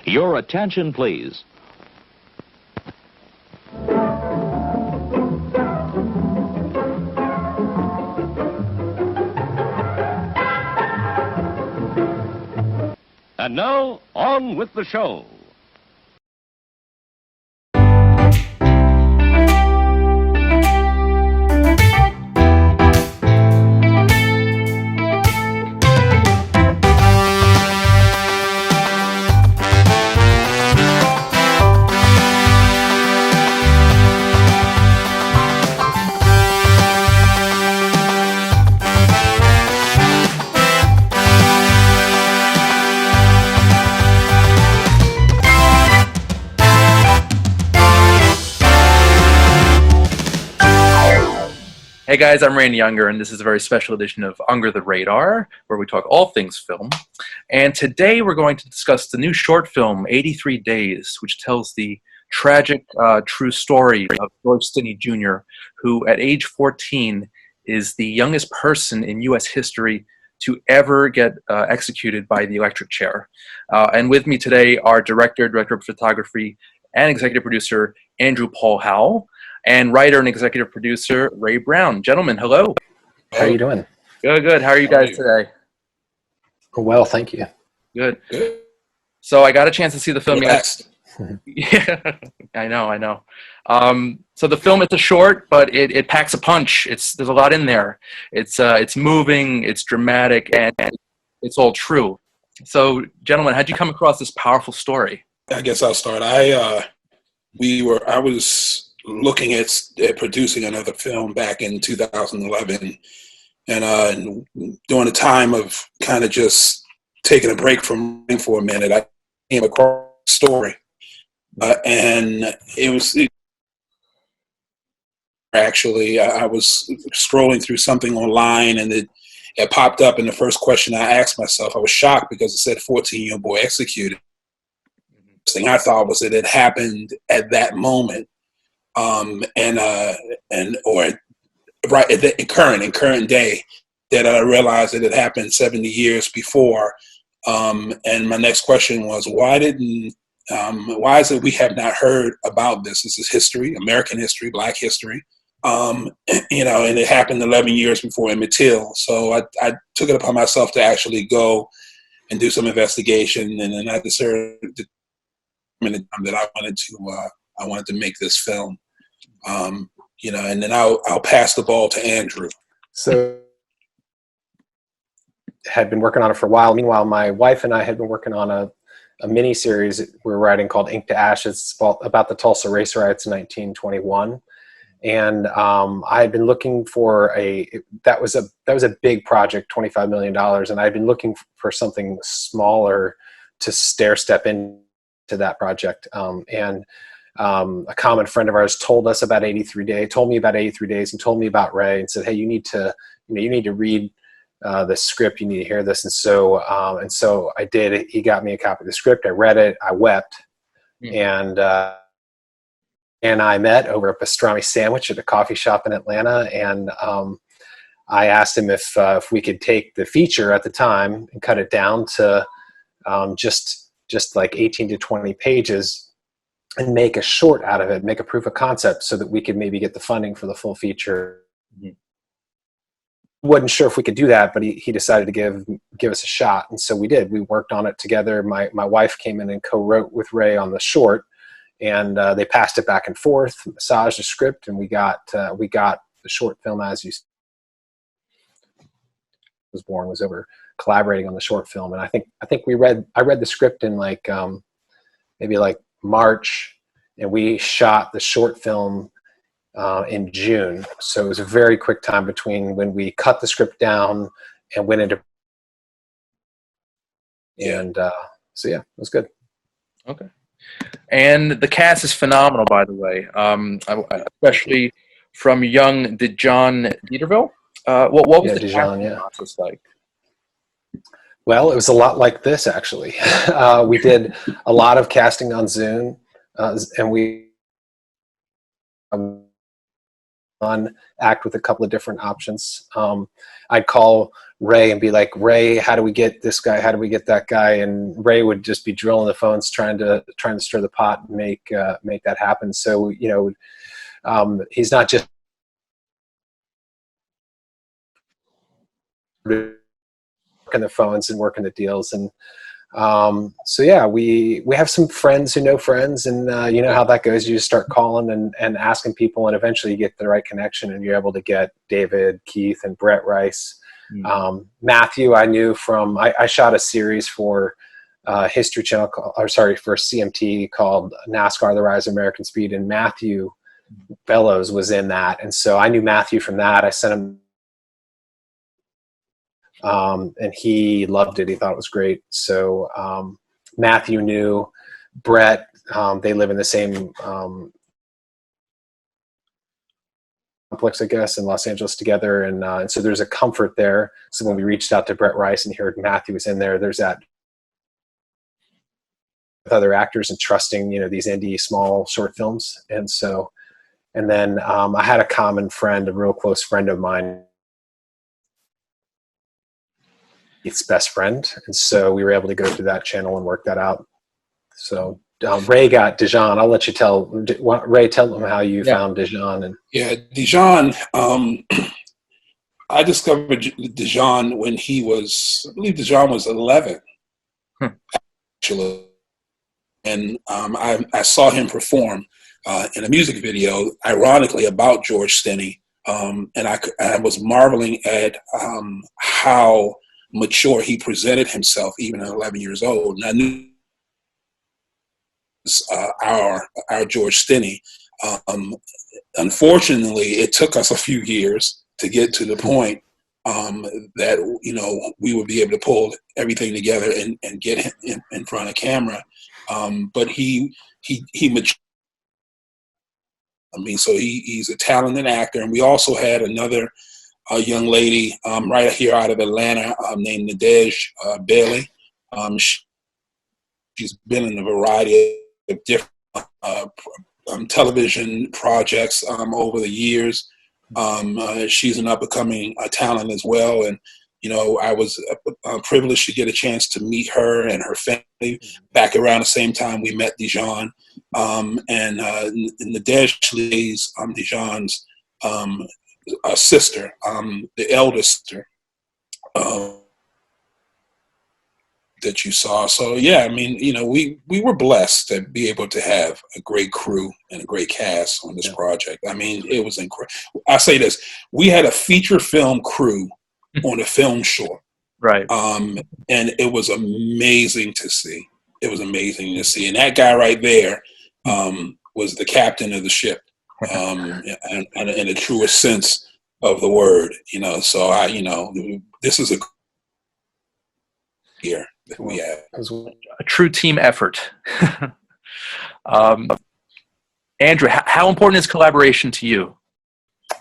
Your attention, please. And now, on with the show. Hey guys, I'm Randy Unger, and this is a very special edition of Unger the Radar, where we talk all things film. And today we're going to discuss the new short film, 83 Days, which tells the tragic, true story of George Stinney Jr., who at age 14 is the youngest person in U.S. history to ever get executed by the electric chair. And with me today are director of photography, and executive producer Andrew Paul Howell, and writer and executive producer Ray Brown. Gentlemen, hello. How are you doing? Good, good. How are you guys today? Well, thank you. Good. So I got a chance to see the film yesterday. Yeah, I know. So the film, it's a short, but it packs a punch. There's a lot in there. It's moving, it's dramatic, and it's all true. So, gentlemen, how'd you come across this powerful story? I guess I'll start. I was looking at producing another film back in 2011, and during a time of kind of just taking a break from writing for a minute, I came across a story, and it was actually I was scrolling through something online, and it popped up, and the first question I asked myself, I was shocked because it said 14-year-old boy executed. The thing I thought was that it happened at that moment. Right at the current day, that I realized that it happened 70 years before. And my next question was, why is it we have not heard about this? This is history, American history, Black history. And it happened 11 years before Emmett Till. So I took it upon myself to actually go and do some investigation, and then I decided that I wanted to make this film. And then I'll pass the ball to Andrew. So, had been working on it for a while. Meanwhile, my wife and I had been working on a mini series we're writing called Ink to Ashes. It's about the Tulsa race riots in 1921. And I had been looking for that was a big project, $25 million. And I'd been looking for something smaller to stair step into that project. A common friend of ours told me about 83 Days and told me about Ray and said, hey, you need to read the script. You need to hear this. And so I did. He got me a copy of the script. I read it. I wept. And I met over a pastrami sandwich at a coffee shop in Atlanta. And I asked him if we could take the feature at the time and cut it down to just like 18 to 20 pages and make a short out of it, make a proof of concept so that we could maybe get the funding for the full feature. Mm-hmm. Wasn't sure if we could do that, but he decided to give us a shot. And so we did. We worked on it together. My wife came in and co-wrote with Ray on the short, and they passed it back and forth, massaged the script, and we got the short film as you was born, was over collaborating on the short film. And I think I read the script in maybe March, and we shot the short film in June. So it was a very quick time between when we cut the script down and went into. And so yeah, it was good. Okay. And the cast is phenomenal, by the way, especially from young Dijon Dieterville. What was the casting process like? Well, it was a lot like this, actually. We did a lot of casting on Zoom, and we on, act with a couple of different options. I'd call Ray and be like, Ray, how do we get this guy? How do we get that guy? And Ray would just be drilling the phones, trying to stir the pot and make that happen. So, he's not just working the phones and working the deals. And so yeah, we have some friends who know friends, and you know how that goes. You just start calling and asking people, and eventually you get the right connection, and you're able to get David, Keith, and Brett Rice. Matthew, I knew from I shot a series for History Channel, for CMT, called NASCAR: The Rise of American Speed, and Matthew Bellows was in that, and so I knew Matthew from that. I sent him. And he loved it. He thought it was great. So Matthew knew Brett. They live in the same complex, I guess, in Los Angeles together. And so there's a comfort there. So when we reached out to Brett Rice and heard Matthew was in there, there's that with other actors and trusting, these indie small short films. And so, and then I had a common friend, a real close friend of mine, its best friend, and so we were able to go through that channel and work that out. So Ray got Dijon. I'll let you tell Ray. Tell them how you found Dijon. And Dijon. I discovered Dijon when he was, I believe Dijon was 11, actually, and I saw him perform in a music video, ironically about George Stinney, and I was marveling at how mature he presented himself, even at 11 years old. And I knew our George Stinney. Unfortunately, it took us a few years to get to the point that we would be able to pull everything together and get him in front of camera. But he matured. So he's a talented actor, and we also had another young lady right here out of Atlanta named Nadej Bailey. She's been in a variety of different television projects over the years. She's an up-and-coming talent as well, and I was privileged to get a chance to meet her and her family back around the same time we met Dijon. And Nadej is Dijon's sister, the eldest sister that you saw. So yeah, we were blessed to be able to have a great crew and a great cast on this project. It was incredible. I say this: we had a feature film crew on a film short, right? And it was amazing to see. It was amazing to see, and that guy right there was the captain of the ship. And in the truest sense of the word, so this is a year that we have a true team effort. Andrew, how important is collaboration to you?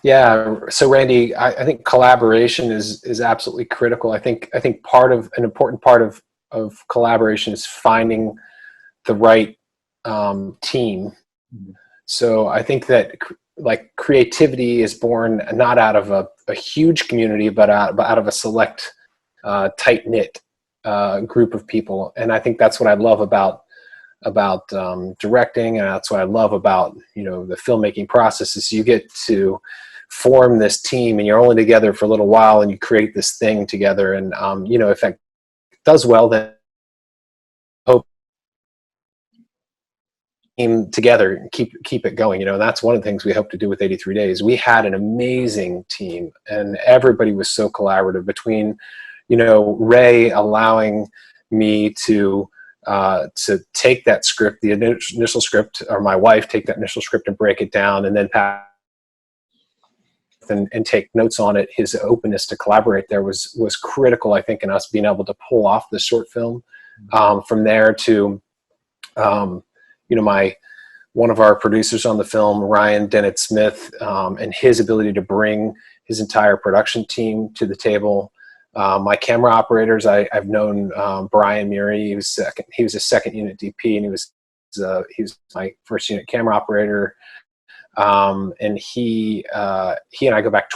Yeah, so Randy, I think collaboration is absolutely critical. I think an important part of collaboration is finding the right team. So I think that creativity is born not out of a huge community, but out of a select, tight-knit group of people. And I think that's what I love about directing, and that's what I love about the filmmaking process, is you get to form this team, and you're only together for a little while, and you create this thing together. And if it does well, then hope team together and keep it going. That's one of the things we hope to do with 83 Days. We had an amazing team, and everybody was so collaborative, between Ray allowing me to take that script, the initial script, or my wife take that initial script and break it down, and then and take notes on it. His openness to collaborate there was critical, I think, in us being able to pull off the short film. From there to one of our producers on the film, Ryan Dennett Smith, and his ability to bring his entire production team to the table. My camera operators, I've known Brian Murray. He was a second unit DP, and he was my first unit camera operator. and he and I go back.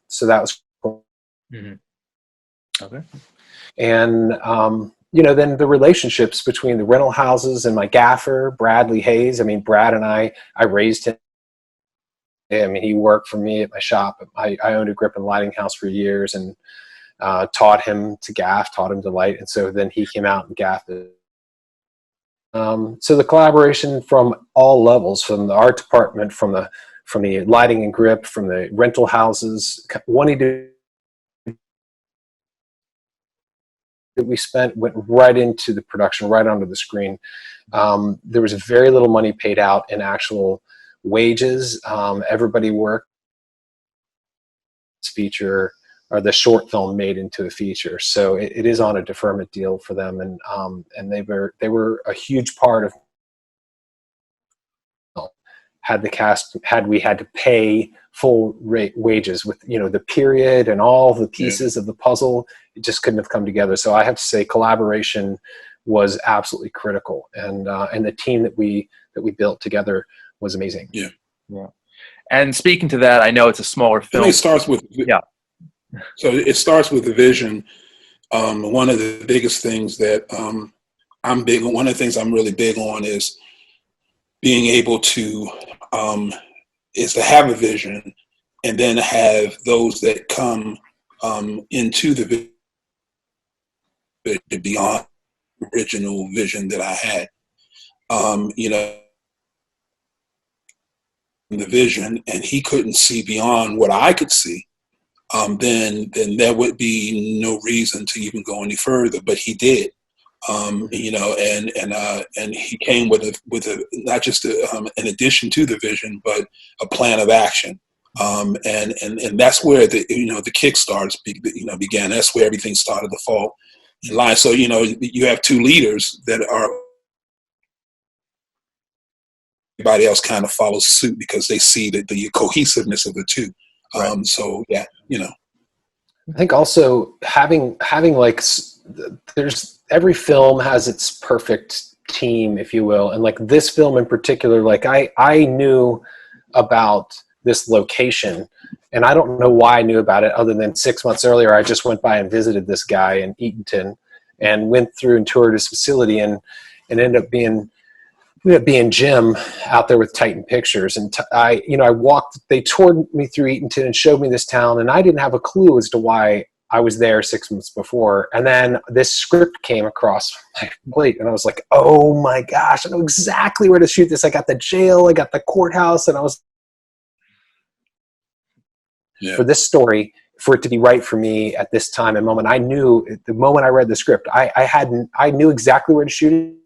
So that was cool. Mm-hmm. Okay. And then the relationships between the rental houses and my gaffer, Bradley Hayes. I mean, Brad and I raised him. I mean, he worked for me at my shop. I owned a grip and lighting house for years, and taught him to gaff, taught him to light. And so then he came out and gaffed it. So the collaboration from all levels, from the art department, from the lighting and grip, from the rental houses, wanting to, that we spent went right into the production, right onto the screen. There was very little money paid out in actual wages. Everybody worked feature, or the short film made into a feature. So it is on a deferment deal for them, and they were a huge part of. Had we had to pay full rate wages with the period and all the pieces of the puzzle, it just couldn't have come together. So I have to say collaboration was absolutely critical, and the team that we built together was amazing. Yeah. And speaking to that, I know it's a smaller film. It starts with So it starts with the vision. One of the biggest things that one of the things I'm really big on is being able to is to have a vision, and then have those that come into the vision beyond the original vision that I had. The vision, and he couldn't see beyond what I could see. Then there would be no reason to even go any further. But he did. And he came with a not just an addition to the vision, but a plan of action. And that's where the kickstarts began. That's where everything started to fall in line. So you have two leaders that are. Everybody else kind of follows suit because they see the cohesiveness of the two. Right. So yeah, I think also having like, there's every film has its perfect team, if you will. And like this film in particular, like I knew about this location, and I don't know why I knew about it other than 6 months earlier, I just went by and visited this guy in Eatonton and went through and toured his facility, and ended up being Jim out there with Titan Pictures. And I walked, they toured me through Eatonton and showed me this town, and I didn't have a clue as to why I was there 6 months before. And then this script came across my plate, and I was like, oh my gosh, I know exactly where to shoot this. I got the jail, I got the courthouse, and I was, for this story, for it to be right for me at this time and moment. I knew the moment I read the script, I knew exactly where to shoot it.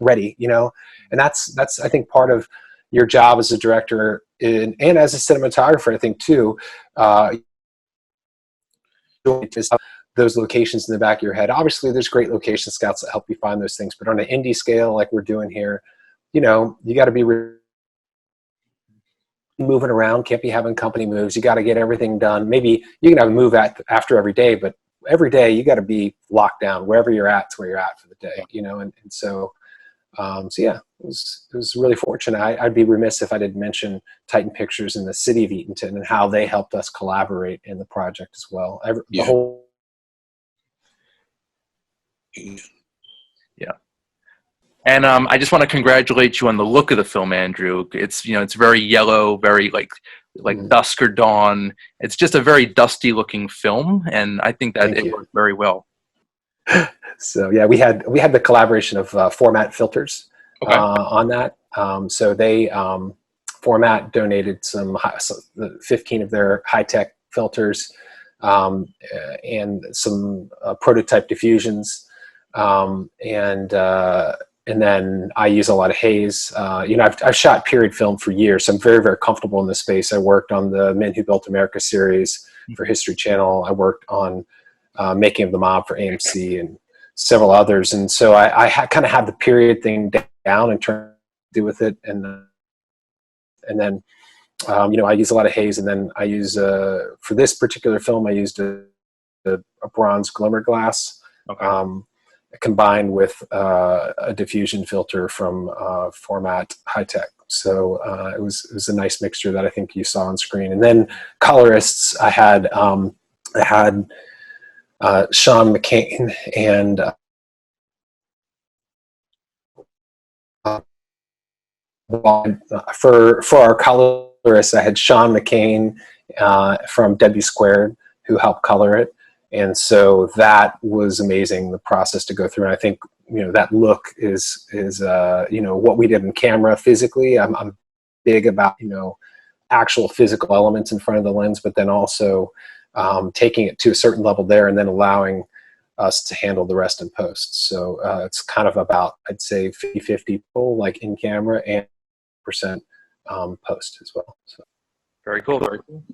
Ready, and that's I think part of your job as a director and as a cinematographer, I think too, those locations in the back of your head. Obviously there's great location scouts that help you find those things, but on an indie scale like we're doing here, you got to be moving around, can't be having company moves. You got to get everything done. Maybe you can have a move after every day, but every day you got to be locked down. Wherever you're at, it's where you're at for the day, and so yeah, it was really fortunate. I'd be remiss if I didn't mention Titan Pictures in the city of Eatonton and how they helped us collaborate in the project as well. The whole. Yeah. And I just want to congratulate you on the look of the film, Andrew. It's it's very yellow, very like dusk or dawn. It's just a very dusty looking film, and I think that it worked very well. So yeah, we had the collaboration of Format Filters on that. So they Format donated some 15 of their high-tech filters and some prototype diffusions, and then I use a lot of haze. I've shot period film for years, so I'm very, very comfortable in this space. I worked on the Men Who Built America series for History Channel. I worked on Making of the Mob for AMC and several others. And so I kind of have the period thing down and trying to do with it. And then, I use a lot of haze, and then I use, for this particular film, I used a bronze glimmer glass. combined with a diffusion filter from Format High Tech. So it was a nice mixture that I think you saw on screen. And then colorists, I had Sean McCain and for our colorists, I had Sean McCain from W Squared, who helped color it. And so that was amazing, the process to go through. And I think, that look is what we did in camera physically. I'm big about, actual physical elements in front of the lens, but then also taking it to a certain level there and then allowing us to handle the rest in post. So it's kind of about, I'd say 50-50 people like in camera and percent post as well. So. Very cool. Very cool.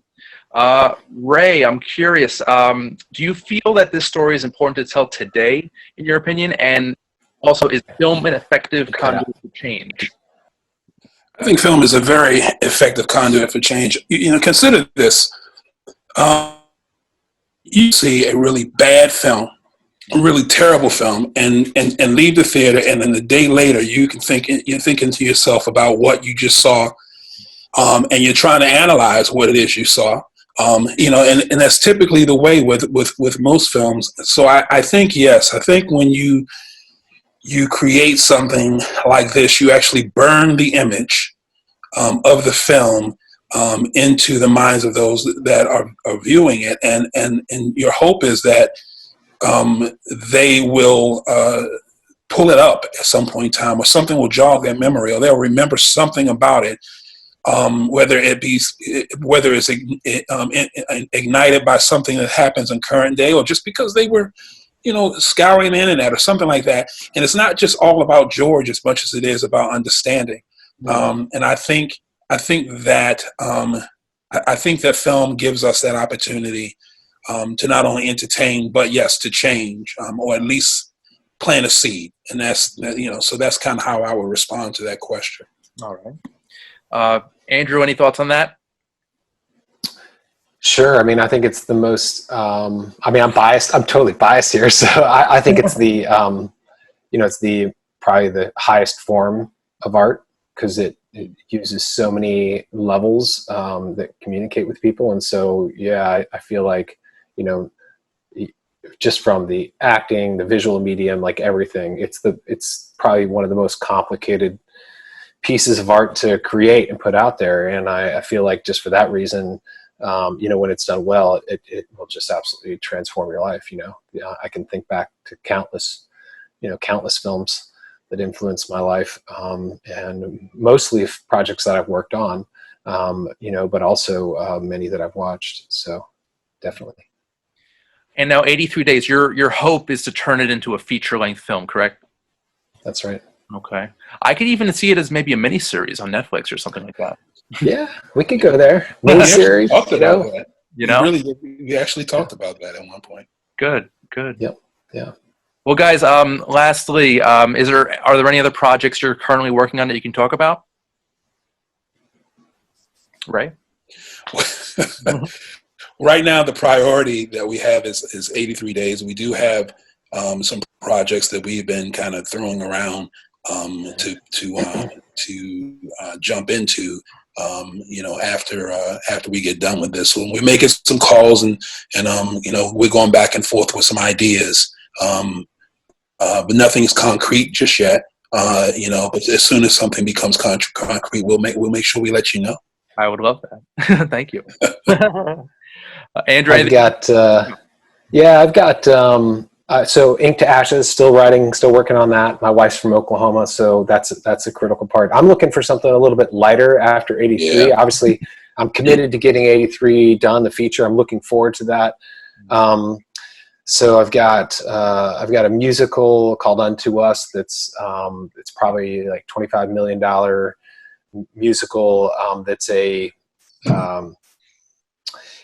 Ray, I'm curious. Do you feel that this story is important to tell today, in your opinion? And also, is film an effective conduit for change? I think film is a very effective conduit for change. Consider this. You see a really bad film, a really terrible film, and leave the theater, and then the day later you're thinking to yourself about what you just saw, and you're trying to analyze what it is you saw. And that's typically the way with most films. So I think, yes, I think when you create something like this, you actually burn the image of the film into the minds of those that are viewing it, and your hope is that they will pull it up at some point in time, or something will jog their memory, or they'll remember something about it. Whether it's ignited by something that happens in current day, or just because they were, scouring the internet or something like that. And it's not just all about George as much as it is about understanding. And I think that film gives us that opportunity to not only entertain, but yes, to change, or at least plant a seed. And so that's kind of how I would respond to that question. All right. Andrew, any thoughts on that? Sure. I mean, I think it's the most, I'm biased. I'm totally biased here. So I think it's the, it's probably the highest form of art, because it uses so many levels that communicate with people. And so, yeah, I feel like, just from the acting, the visual medium, like everything, it's probably one of the most complicated pieces of art to create and put out there. And I feel like just for that reason, when it's done well, it will just absolutely transform your life. I can think back to countless films that influenced my life, and mostly projects that I've worked on, but also many that I've watched. So definitely. And now 83 Days, your hope is to turn it into a feature-length film, correct? That's right. Okay. I could even see it as maybe a miniseries on Netflix or something like that. Yeah, we could go there. Miniseries, We actually talked about that at one point. Good. Yep. Yeah. Well, guys, lastly, are there any other projects you're currently working on that you can talk about? Ray? Right now, the priority that we have is 83 Days. We do have some projects that we've been kind of throwing around to jump into, after we get done with this one. We're making some calls and we're going back and forth with some ideas, but nothing's concrete just yet. But as soon as something becomes concrete, we'll make sure we let you know. I would love that. Thank you. Andrew, I've got so Ink to Ashes, still working on that. My wife's from Oklahoma, so that's a critical part. I'm looking for something a little bit lighter after 83. Yeah. Obviously, I'm committed to getting 83 done, the feature. I'm looking forward to that. So I've got a musical called Unto Us that's it's probably like $25 million musical.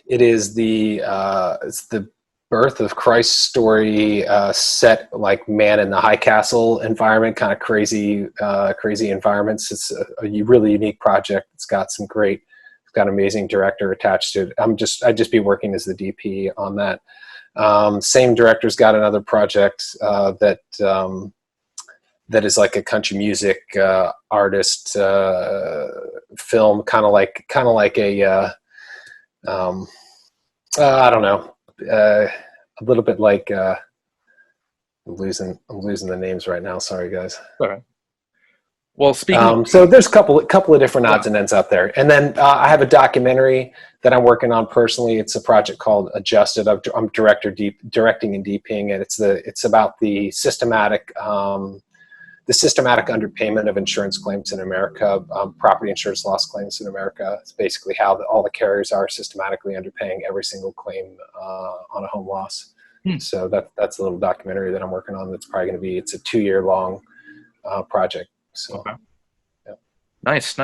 It's the birth of Christ's story, set like Man in the High Castle environment, kind of crazy environments. It's a really unique project. It's got an amazing director attached to it. I'd just be working as the DP on that. Same director's got another project that is like a country music artist film, kind of like a I don't know, a little bit like I'm losing the names right now. Sorry, guys. All right. Well, speaking so there's a couple of different odds and ends out there, and then I have a documentary that I'm working on personally. It's a project called Adjusted. I'm directing and DPing it. It's about the systematic underpayment of insurance claims in America, property insurance loss claims in America. It's basically how all the carriers are systematically underpaying every single claim on a home loss. So that's a little documentary that I'm working on. That's probably going to be, it's a 2-year long project. So, okay. Yeah. Nice.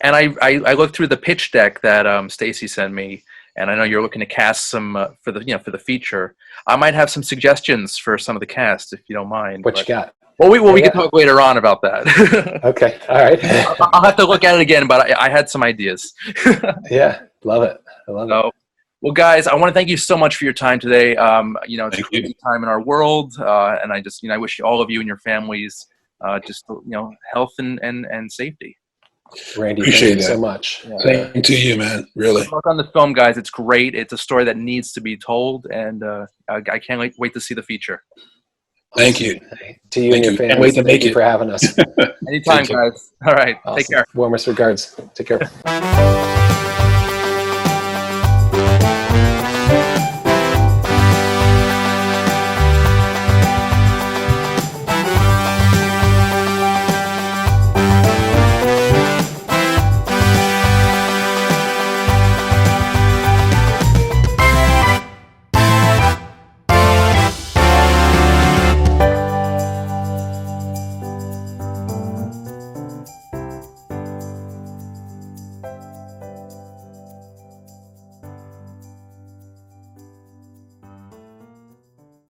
And I looked through the pitch deck that Stacy sent me, and I know you're looking to cast some for the feature. I might have some suggestions for some of the cast, if you don't mind. What you got? Well, we can talk later on about that. Okay, all right. I'll have to look at it again, but I had some ideas. Yeah, love it. I love it. Well, guys, I want to thank you so much for your time today. It's a crazy time in our world, and I just, I wish all of you and your families just, health and safety. Randy, Appreciate thank you that. so much. Same to you, man. Really. Work on the film, guys. It's great. It's a story that needs to be told, and I can't wait to see the feature. Thank you. To you and your Can't wait family. to make Thank you it. for having us. Anytime, guys. All right. Awesome. Take care. Warmest regards. Take care.